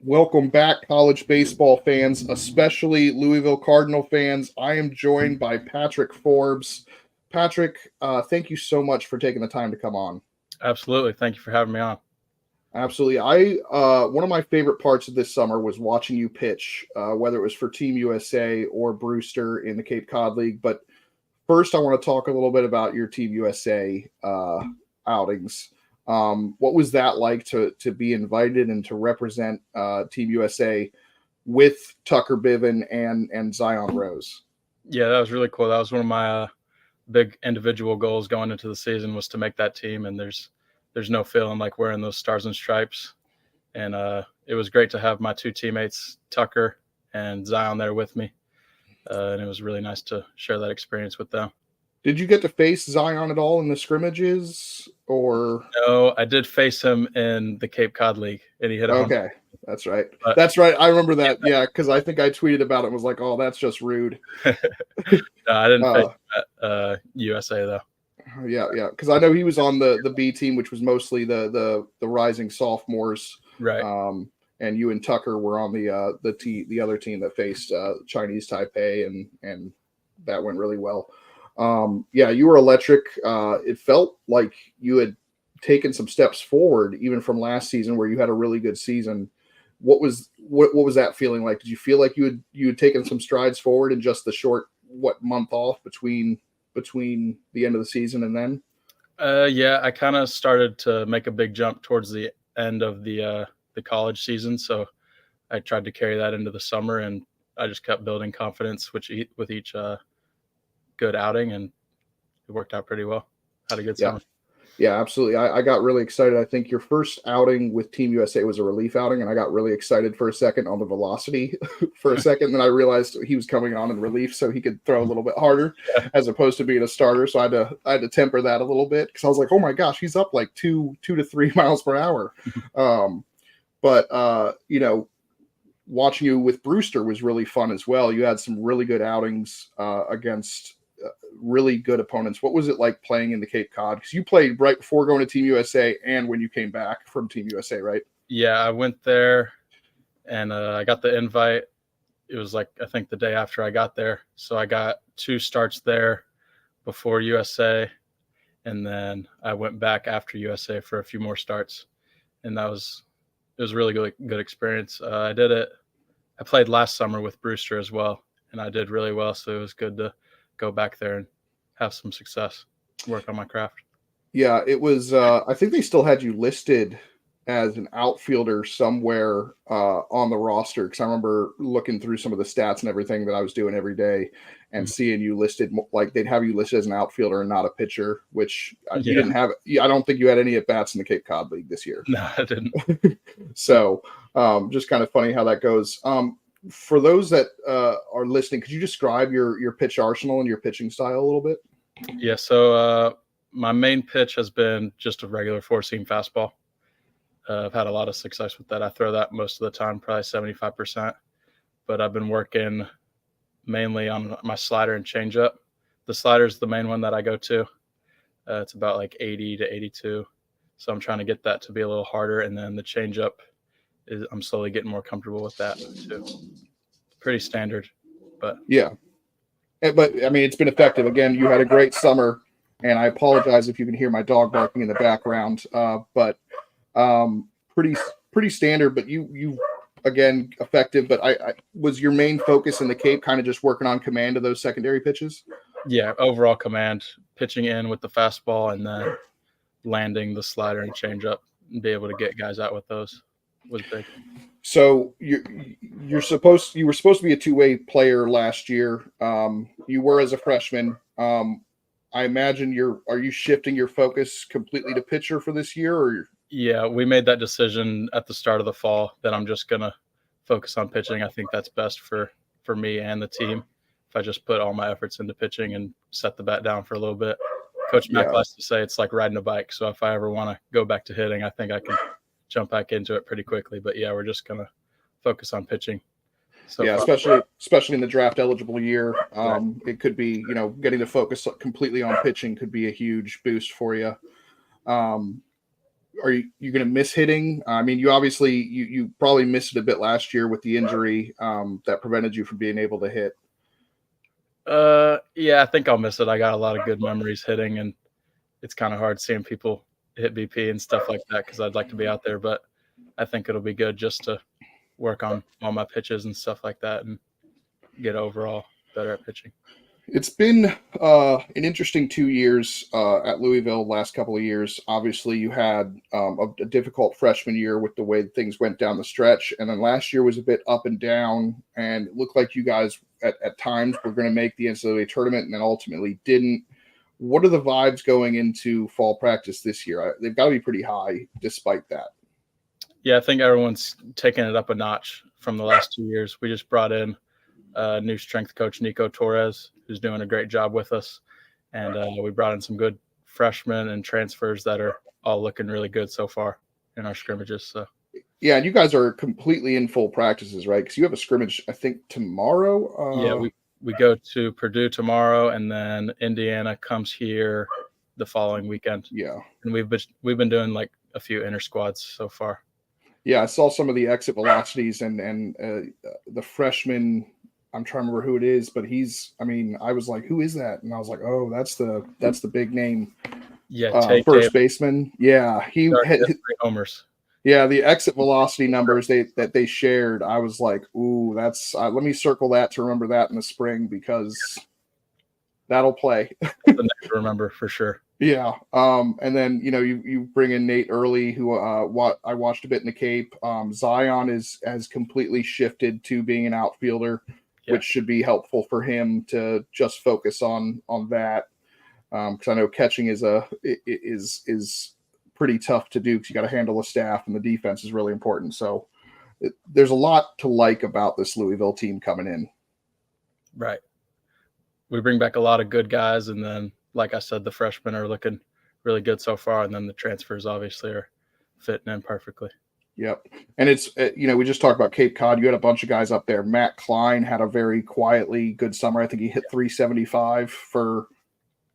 Welcome back, college baseball fans, especially Louisville Cardinal fans. I am joined by Patrick Forbes. Patrick, thank you so much for taking the time to come on. Absolutely. Thank you for having me on. Absolutely. One of my favorite parts of this summer was watching you pitch, whether it was for Team USA or Brewster in the Cape Cod League. But first, I want to talk a little bit about your Team USA outings. What was that like to be invited and to represent Team USA with Tucker Biven and Zion Rose? Yeah, that was really cool. That was one of my big individual goals going into the season was to make that team. And there's no feeling like wearing those stars and stripes. And it was great to have my two teammates, Tucker and Zion, there with me. And it was really nice to share that experience with them. Did you get to face Zion at all in the scrimmages, or? No, I did face him in the Cape Cod League, and he hit a home. Okay, that's right. That's right. I remember that. Yeah, because I think I tweeted about it and was like, "Oh, that's just rude." No, I didn't face him at USA though. Yeah. Because I know he was on the B team, which was mostly the rising sophomores, right? And you and Tucker were on the other team that faced Chinese Taipei, and that went really well. You were electric. It felt like you had taken some steps forward, even from last season where you had a really good season. What was that feeling like? Did you feel like you had taken some strides forward in just the short month off between the end of the season and then? Yeah, I kind of started to make a big jump towards the end of the college season, so I tried to carry that into the summer, and I just kept building confidence with each good outing, and it worked out pretty well. Had a good summer. Yeah, absolutely. I got really excited. I think your first outing with Team USA was a relief outing, and I got really excited for a second on the velocity for a second. Then I realized he was coming on in relief, so he could throw a little bit harder as opposed to being a starter. So I had to temper that a little bit because I was like, oh my gosh, he's up like 2 to 3 miles per hour. Watching you with Brewster was really fun as well. You had some really good outings against really good opponents. What was it like playing in the Cape Cod? Because you played right before going to Team USA and when you came back from Team USA, right? Yeah, I went there and I got the invite. It was like, I think the day after I got there. So I got 2 starts there before USA. And then I went back after USA for a few more starts. And it was a really good experience. I played last summer with Brewster as well, and I did really well. So it was good to go back there and have some success, work on my craft. Yeah, it was, I think they still had you listed as an outfielder somewhere on the roster. Because I remember looking through some of the stats and everything that I was doing every day and seeing you listed, like they'd have you listed as an outfielder and not a pitcher, which you didn't have. I don't think you had any at-bats in the Cape Cod League this year. No, I didn't. So just kind of funny how that goes. For those that are listening, could you describe your pitch arsenal and your pitching style a little bit? Yeah, so my main pitch has been just a regular 4-seam fastball. I've had a lot of success with that. I throw that most of the time, probably 75%. But I've been working mainly on my slider and changeup. The slider is the main one that I go to. It's about like 80 to 82. So I'm trying to get that to be a little harder. And then the changeup, I'm slowly getting more comfortable with that too. Pretty standard, but yeah. But I mean, it's been effective. Again, you had a great summer, and I apologize if you can hear my dog barking in the background. But pretty standard. But you again effective. But I was your main focus in the Cape kind of just working on command of those secondary pitches. Yeah, overall command, pitching in with the fastball, and then landing the slider and changeup, and be able to get guys out with those was big. So you were supposed to be a two-way player last year. You were as a freshman. I imagine are you shifting your focus completely to pitcher for this year, or? Yeah, we made that decision at the start of the fall that I'm just gonna focus on pitching. I think that's best for me and the team. If I just put all my efforts into pitching and set the bat down for a little bit. Coach Mack likes to say it's like riding a bike. So if I ever want to go back to hitting, I think I can jump back into it pretty quickly. But yeah, we're just going to focus on pitching. So especially in the draft eligible year, it could be, getting to focus completely on pitching could be a huge boost for you. are you going to miss hitting? I mean, you obviously you probably missed it a bit last year with the injury that prevented you from being able to hit. Yeah, I think I'll miss it. I got a lot of good memories hitting, and it's kind of hard seeing people hit BP and stuff like that because I'd like to be out there. But I think it'll be good just to work on all my pitches and stuff like that and get overall better at pitching. It's been an interesting 2 years at Louisville. Last couple of years, obviously, you had a difficult freshman year with the way things went down the stretch, and then last year was a bit up and down. And it looked like you guys at times were going to make the NCAA tournament, and then ultimately didn't. What are the vibes going into fall practice this year? They've got to be pretty high, despite that. Yeah, I think everyone's taking it up a notch from the last 2 years. We just brought in new strength coach Nico Torres, who's doing a great job with us, and we brought in some good freshmen and transfers that are all looking really good so far in our scrimmages. So yeah, and you guys are completely in full practices, right? Because you have a scrimmage, I think, tomorrow. Yeah, we go to Purdue tomorrow, and then Indiana comes here the following weekend. Yeah, and we've been doing like a few inter squads so far. Yeah, I saw some of the exit velocities and the freshman. I'm trying to remember who it is, but I was like, who is that? And I was like, oh, that's the big name. Yeah, first baseman. Yeah, he had 3 homers. Yeah, the exit velocity numbers that they shared, I was like, ooh, that's let me circle that to remember that in the spring because that'll play. The name to remember for sure. Yeah. And then, you bring in Nate Early, who I watched a bit in the Cape. Zion has completely shifted to being an outfielder, which should be helpful for him to just focus on that. Because I know catching is pretty tough to do because you got to handle the staff and the defense is really important. So there's a lot to like about this Louisville team coming in. Right. We bring back a lot of good guys, and then, like I said, the freshmen are looking really good so far, and then the transfers obviously are fitting in perfectly. Yep. And it's, we just talked about Cape Cod. You had a bunch of guys up there. Matt Klein had a very quietly good summer. I think he hit 375 for,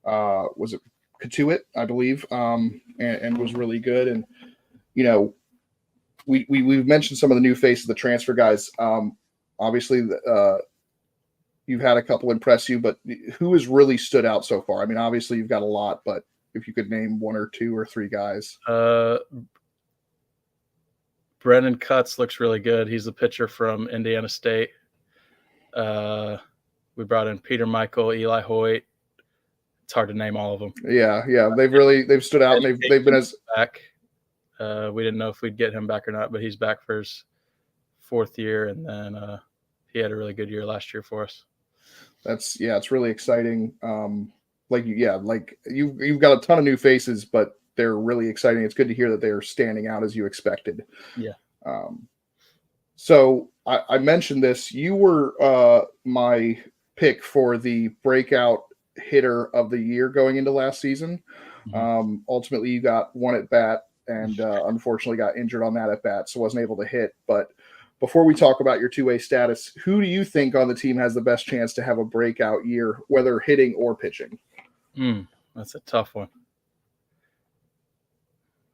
was it Katuitt, I believe, and was really good. And, we've mentioned some of the new faces, the transfer guys. Obviously, you've had a couple impress you, but who has really stood out so far? I mean, obviously you've got a lot, but if you could name 1 or 2 or 3 guys. Brennan Cutts looks really good. He's the pitcher from Indiana State. We brought in Peter Michael, Eli Hoyt. It's hard to name all of them. Yeah. They've stood out, and they've been back. We didn't know if we'd get him back or not, but he's back for his 4th year, and then he had a really good year last year for us. It's really exciting. You've got a ton of new faces, but they're really exciting. It's good to hear that they're standing out as you expected. Yeah. So I mentioned this. You were my pick for the breakout hitter of the year going into last season. Mm-hmm. Ultimately, you got 1 at bat, and unfortunately got injured on that at bat, so wasn't able to hit. But before we talk about your two-way status, who do you think on the team has the best chance to have a breakout year, whether hitting or pitching? That's a tough one.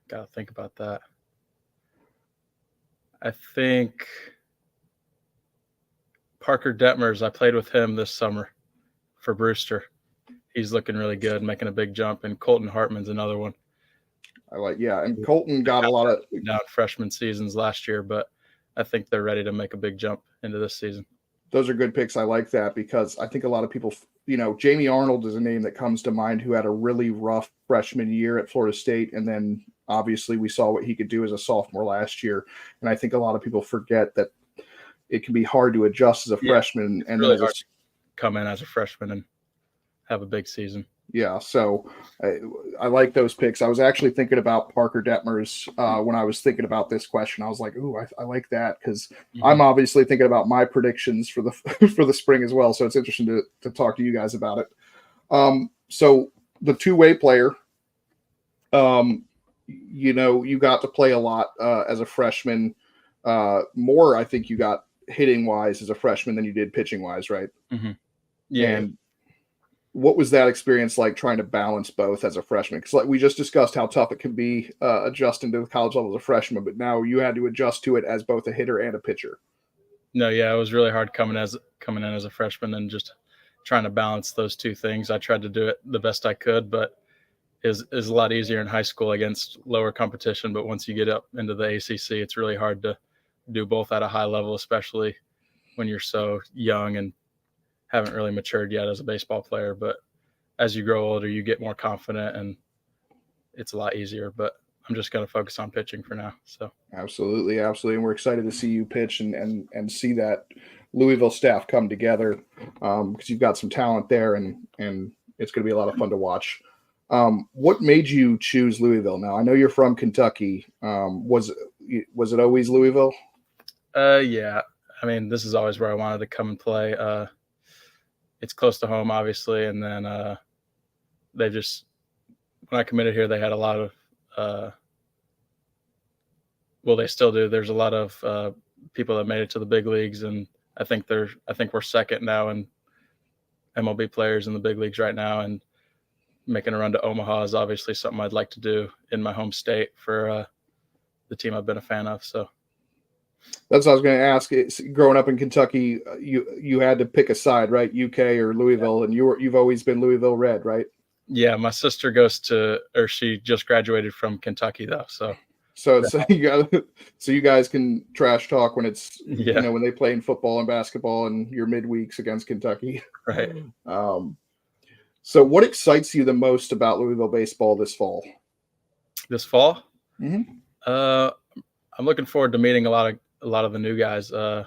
Got to think about that. I think Parker Detmers, I played with him this summer for Brewster. He's looking really good, making a big jump. And Colton Hartman's another one. And Colton got a lot of down freshman seasons last year, but I think they're ready to make a big jump into this season. Those are good picks. I like that because I think a lot of people, Jamie Arnold is a name that comes to mind who had a really rough freshman year at Florida State. And then obviously we saw what he could do as a sophomore last year. And I think a lot of people forget that it can be hard to adjust as a freshman. And really hard to come in as a freshman and have a big season. Yeah, so I like those picks. I was actually thinking about Parker Detmers when I was thinking about this question. I was like, ooh, I like that because I'm obviously thinking about my predictions for the for the spring as well. So it's interesting to talk to you guys about it. So the two-way player, you got to play a lot as a freshman. More, I think you got hitting-wise as a freshman than you did pitching-wise, right? Mm-hmm. Yeah. And what was that experience like trying to balance both as a freshman? Because like we just discussed how tough it can be adjusting to the college level as a freshman, but now you had to adjust to it as both a hitter and a pitcher. No, yeah, it was really hard coming in as a freshman and just trying to balance those two things. I tried to do it the best I could, but is a lot easier in high school against lower competition. But once you get up into the ACC, it's really hard to do both at a high level, especially when you're so young and haven't really matured yet as a baseball player. But as you grow older, you get more confident and it's a lot easier. But I'm just going to focus on pitching for now. So absolutely. And we're excited to see you pitch and see that Louisville staff come together because you've got some talent there and it's going to be a lot of fun to watch. What made you choose Louisville? Now I know you're from Kentucky. Was it always Louisville? Yeah. I mean, this is always where I wanted to come and play. It's close to home, obviously, and then they just when I committed here, they had a lot of well, they still do. There's a lot of people that made it to the big leagues, and I think we're second now in MLB players in the big leagues right now, and making a run to Omaha is obviously something I'd like to do in my home state for the team I've been a fan of. So that's what I was going to ask. Growing up in Kentucky, you had to pick a side, right? UK or Louisville, and you've always been Louisville Red, right? Yeah, my sister she just graduated from Kentucky though, so you guys can trash talk when it's when they play in football and basketball and your midweeks against Kentucky, right? So what excites you the most about Louisville baseball this fall? This fall, mm-hmm. I'm looking forward to meeting a lot of the new guys. I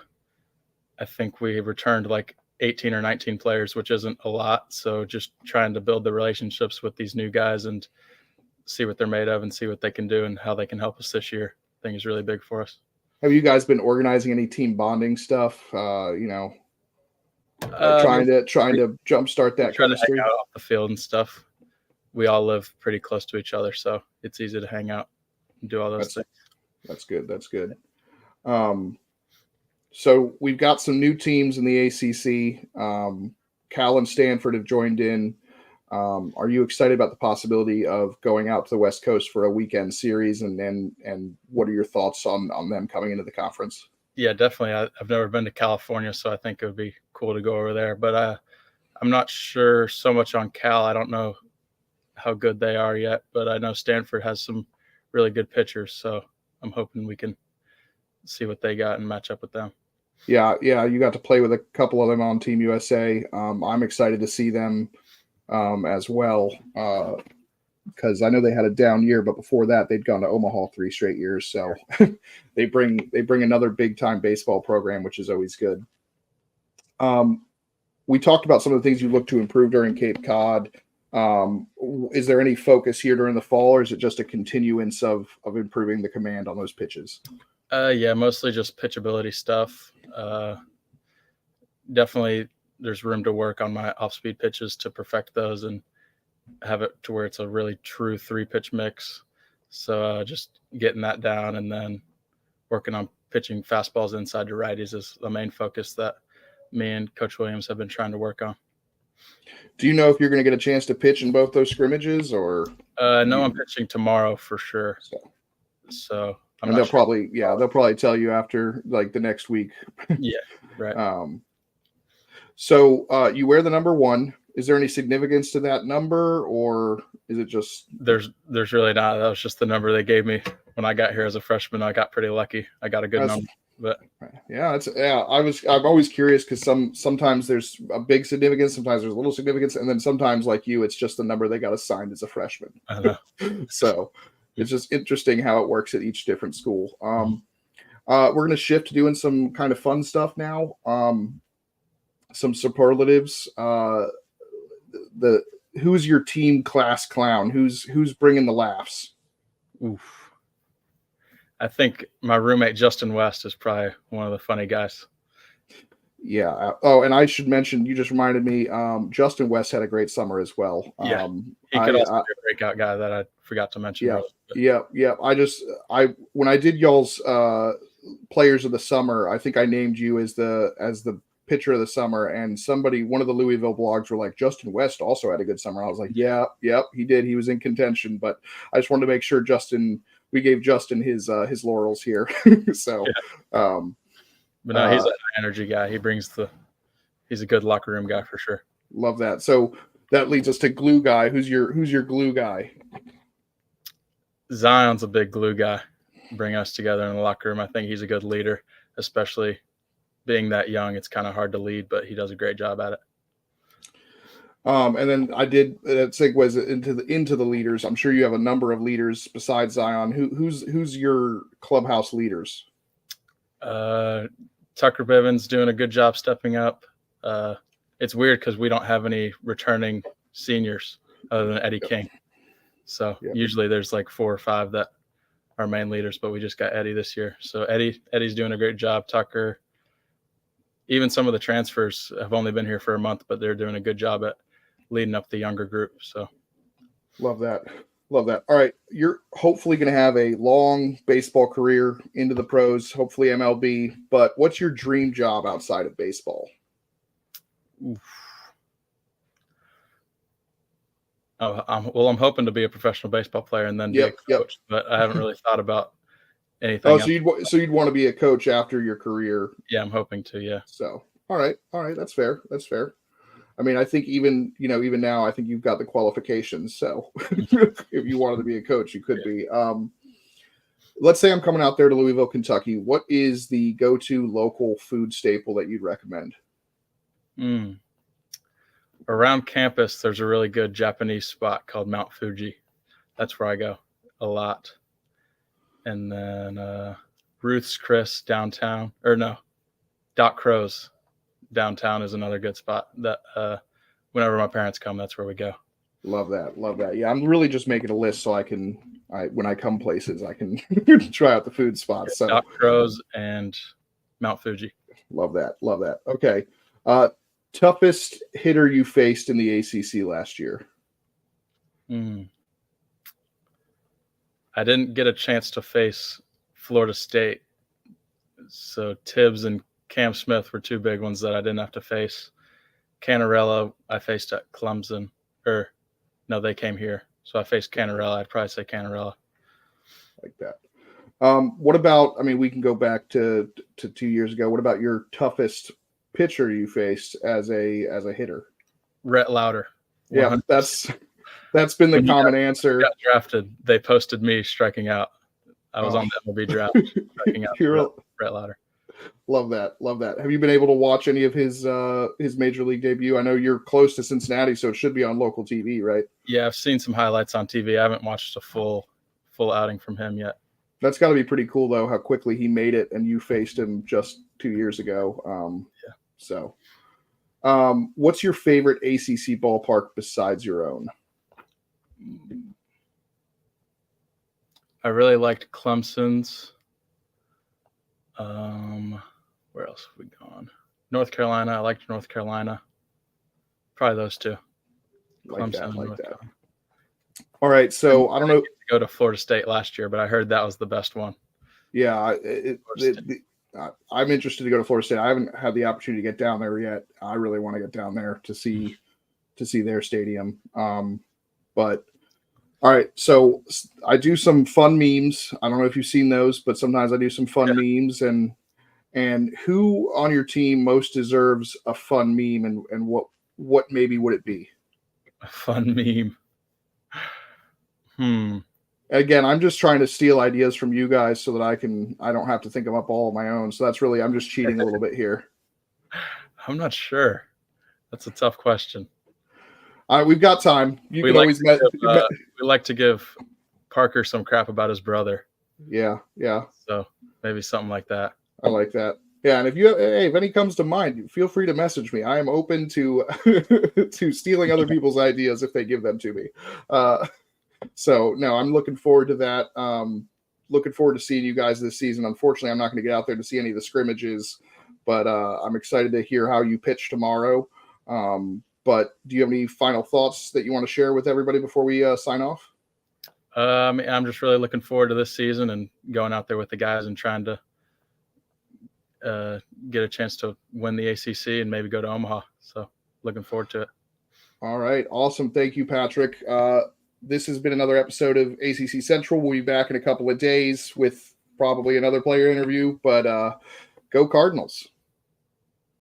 think we returned like 18 or 19 players, which isn't a lot. So just trying to build the relationships with these new guys and see what they're made of and see what they can do and how they can help us this year, I think is really big for us. Have you guys been organizing any team bonding stuff? Trying to jumpstart that trying to hang out off the field and stuff. We all live pretty close to each other, so it's easy to hang out and do all those things. That's good. So we've got some new teams in the ACC. Cal and Stanford have joined in. Are you excited about the possibility of going out to the West Coast for a weekend series? And what are your thoughts on them coming into the conference? Yeah, definitely. I've never been to California, so I think it would be cool to go over there. But I'm not sure so much on Cal. I don't know how good they are yet, but I know Stanford has some really good pitchers, so I'm hoping we can see what they got and match up with them. Yeah, you got to play with a couple of them on Team USA. I'm excited to see them as well because I know they had a down year, but before that they'd gone to Omaha 3 straight years. So they bring another big time baseball program, which is always good. We talked about some of the things you look to improve during Cape Cod. Is there any focus here during the fall, or is it just a continuance of improving the command on those pitches? Yeah, mostly just pitchability stuff. Definitely there's room to work on my off-speed pitches to perfect those and have it to where it's a really true 3-pitch mix. So just getting that down and then working on pitching fastballs inside to righties is the main focus that me and Coach Williams have been trying to work on. Do you know if you're going to get a chance to pitch in both those scrimmages, or? No, I'm pitching tomorrow for sure. So they'll probably tell you after like the next week. Yeah, right. So you wear the number 1. Is there any significance to that number, or is it just? There's really not. That was just the number they gave me when I got here as a freshman. I got pretty lucky. I got a good number. But I'm always curious because sometimes there's a big significance, sometimes there's a little significance, and then sometimes like you, it's just the number they got assigned as a freshman. I know. So it's just interesting how it works at each different school. We're going to shift to doing some kind of fun stuff now. Some superlatives. Who's your team class clown? Who's bringing the laughs? Oof. I think my roommate Justin West is probably one of the funny guys. Yeah. Oh, and I should mention, you just reminded me, Justin West had a great summer as well. Yeah. He could also be a breakout guy that I forgot to mention. Yeah. When I did y'all's players of the summer, I think I named you as the pitcher of the summer, and one of the Louisville blogs were like, Justin West also had a good summer. I was like, yeah, yep, he did. He was in contention, but I just wanted to make sure we gave Justin his laurels here. So, yeah. But no, he's an energy guy. He's a good locker room guy for sure. Love that. So that leads us to glue guy. Who's your glue guy? Zion's a big glue guy. Bring us together in the locker room. I think he's a good leader, especially being that young. It's kind of hard to lead, but he does a great job at it. And then that segues into the leaders. I'm sure you have a number of leaders besides Zion. Who's your clubhouse leaders? Tucker Bivens doing a good job stepping up. It's weird because we don't have any returning seniors other than Eddie King. So usually there's like 4 or 5 that are main leaders, but we just got Eddie this year. So Eddie's doing a great job. Tucker, even some of the transfers have only been here for a month, but they're doing a good job at leading up the younger group. So love that. All right. You're hopefully going to have a long baseball career into the pros, hopefully MLB, but what's your dream job outside of baseball? I'm hoping to be a professional baseball player and then be a coach, but I haven't really thought about anything. So you'd want to be a coach after your career? Yeah, I'm hoping to. Yeah. So, all right, that's fair. I mean, I think even now, I think you've got the qualifications. So, if you wanted to be a coach, you could be. Let's say I'm coming out there to Louisville, Kentucky. What is the go-to local food staple that you'd recommend? Around campus, there's a really good Japanese spot called Mount Fuji. That's where I go a lot. And then Ruth's Chris downtown, Doc Crow's downtown is another good spot that whenever my parents come, that's where we go. Love that. Yeah, I'm really just making a list so when I come places, I can try out the food spots. So Doc Crow's and Mount Fuji. Love that. Okay. Toughest hitter you faced in the ACC last year? I didn't get a chance to face Florida State. So Tibbs and Cam Smith were 2 big ones that I didn't have to face. Canarella, I faced at Clemson. They came here. So I faced Canarella. I'd probably say Canarella. Like that. What about, we can go back to 2 years ago. What about your toughest pitcher you faced as a hitter? Rhett Lauder. 100%. Yeah, that's been the common answer. Got drafted. They posted me striking out. I was on the MLB draft striking out. Rhett Lauder. Love that. Have you been able to watch any of his major league debut? I know you're close to Cincinnati, so it should be on local TV, right? Yeah, I've seen some highlights on TV. I haven't watched a full outing from him yet. That's got to be pretty cool, though, how quickly he made it, and you faced him just 2 years ago. Yeah. So, what's your favorite ACC ballpark besides your own? I really liked Clemson's. Where else have we gone? North Carolina. I liked North Carolina. Probably those 2. Clemson and North Carolina. All right, so I don't know. Go to Florida State last year, but I heard that was the best one. Yeah, I'm interested to go to Florida State. I haven't had the opportunity to get down there yet. I really want to get down there to see their stadium. But all right, so I do some fun memes. I don't know if you've seen those, but sometimes I do some fun memes. And who on your team most deserves a fun meme, and what maybe would it be? A fun meme. Again, I'm just trying to steal ideas from you guys so that I don't have to think them up all on my own. So I'm just cheating a little bit here. I'm not sure. That's a tough question. We've got time. We like to give Parker some crap about his brother. Yeah. So maybe something like that. I like that. Yeah, and if any comes to mind, feel free to message me. I am open to to stealing other people's ideas if they give them to me. So no, I'm looking forward to that. Looking forward to seeing you guys this season. Unfortunately, I'm not going to get out there to see any of the scrimmages, but I'm excited to hear how you pitch tomorrow. But do you have any final thoughts that you want to share with everybody before we sign off? I'm just really looking forward to this season and going out there with the guys and trying to get a chance to win the ACC and maybe go to Omaha. So looking forward to it. All right. Awesome. Thank you, Patrick. This has been another episode of ACC Central. We'll be back in a couple of days with probably another player interview, but go Cardinals.